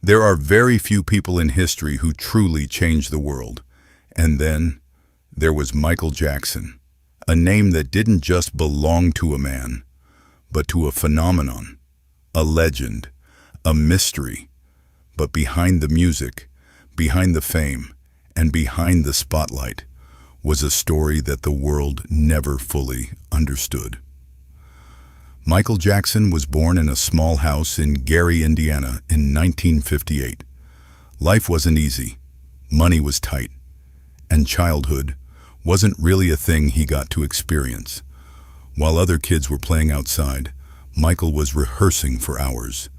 There are very few people in history who truly changed the world. And then, there was Michael Jackson, a name that didn't just belong to a man, but to a phenomenon, a legend, a mystery. But behind the music, behind the fame, and behind the spotlight was a story that the world never fully understood. Michael Jackson was born in a small house in Gary, Indiana in 1958. Life wasn't easy, money was tight, and childhood wasn't really a thing he got to experience. While other kids were playing outside, Michael was rehearsing for hours,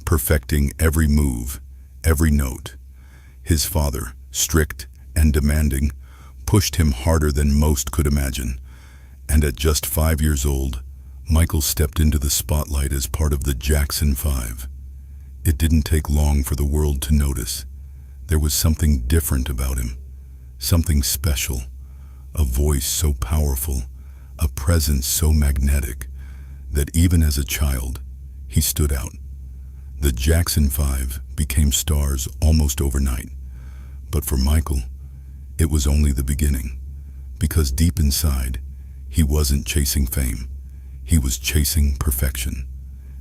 perfecting every move, every note. His father, strict and demanding, pushed him harder than most could imagine. And at just 5 years old, Michael stepped into the spotlight as part of the Jackson 5. It didn't take long for the world to notice. There was something different about him, something special, a voice so powerful, a presence so magnetic, that even as a child, he stood out. The Jackson 5 became stars almost overnight. But for Michael, it was only the beginning, because deep inside, he wasn't chasing fame. He was chasing perfection.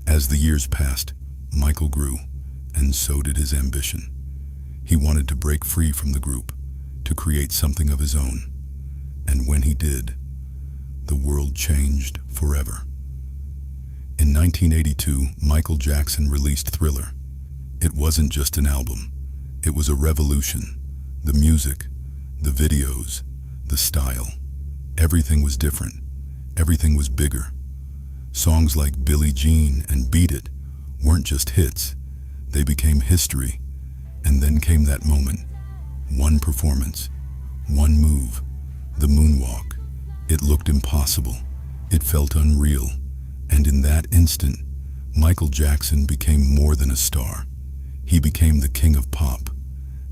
As the years passed, Michael grew, and so did his ambition. He wanted to break free from the group, to create something of his own. And when he did, the world changed forever. In 1982, Michael Jackson released Thriller. It wasn't just an album. It was a revolution. The music, the videos, the style. Everything was different. Everything was bigger. Songs like Billie Jean and Beat It weren't just hits. They became history. And then came that moment. One performance. One move. The moonwalk. It looked impossible. It felt unreal. And in that instant, Michael Jackson became more than a star. He became the king of pop,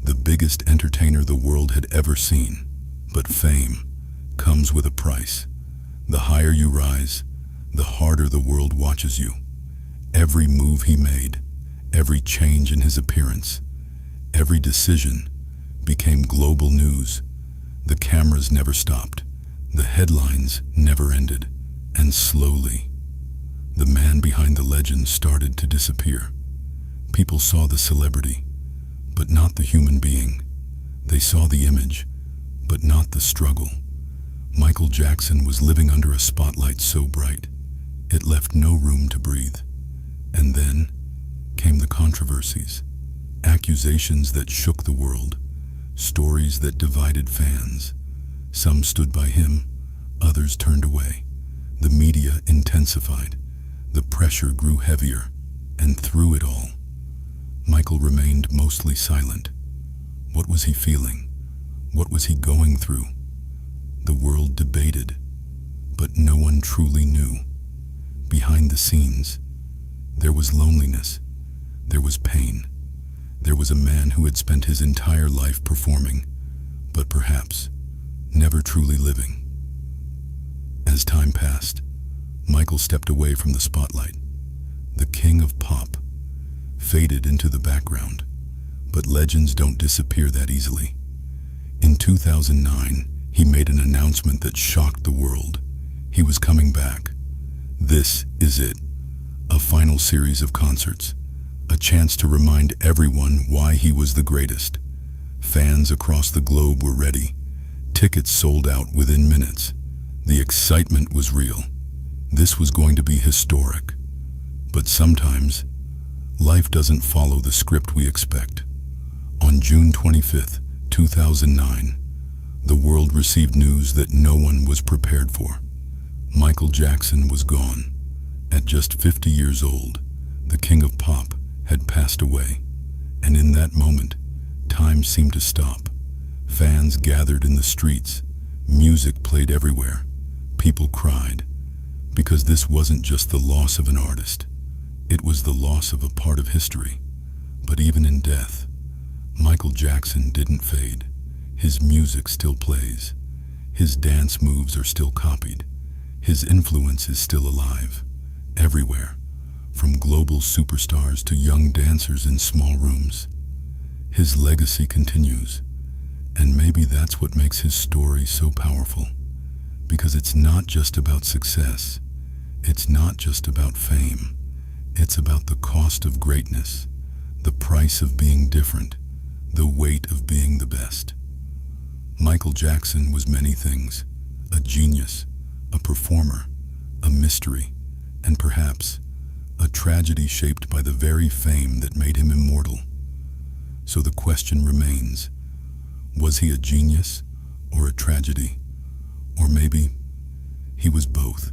the biggest entertainer the world had ever seen. But fame comes with a price. The higher you rise, the harder the world watches you. Every move he made, every change in his appearance, every decision became global news. The cameras never stopped. The headlines never ended. And slowly, the man behind the legend started to disappear. People saw the celebrity, but not the human being. They saw the image, but not the struggle. Michael Jackson was living under a spotlight so bright, it left no room to breathe. And then came the controversies, accusations that shook the world, stories that divided fans. Some stood by him, others turned away. The media intensified. The pressure grew heavier, and through it all, Michael remained mostly silent. What was he feeling? What was he going through? The world debated, but no one truly knew. Behind the scenes, there was loneliness, there was pain. There was a man who had spent his entire life performing, but perhaps never truly living. As time passed, Michael stepped away from the spotlight. The king of pop faded into the background, but legends don't disappear that easily. In 2009, he made an announcement that shocked the world. He was coming back. This is it, a final series of concerts, a chance to remind everyone why he was the greatest. Fans across the globe were ready. Tickets sold out within minutes. The excitement was real. This was going to be historic. But sometimes, life doesn't follow the script we expect. On June 25th, 2009, the world received news that no one was prepared for. Michael Jackson was gone. At just 50 years old, the king of pop had passed away. And in that moment, time seemed to stop. Fans gathered in the streets. Music played everywhere. People cried. Because this wasn't just the loss of an artist. It was the loss of a part of history. But even in death, Michael Jackson didn't fade. His music still plays. His dance moves are still copied. His influence is still alive. Everywhere. from global superstars to young dancers in small rooms. His legacy continues, and maybe that's what makes his story so powerful. Because it's not just about success, it's not just about fame, it's about the cost of greatness, the price of being different, the weight of being the best. Michael Jackson was many things: a genius, a performer, a mystery, and perhaps a tragedy shaped by the very fame that made him immortal. So the question remains, was he a genius or a tragedy? Or maybe he was both.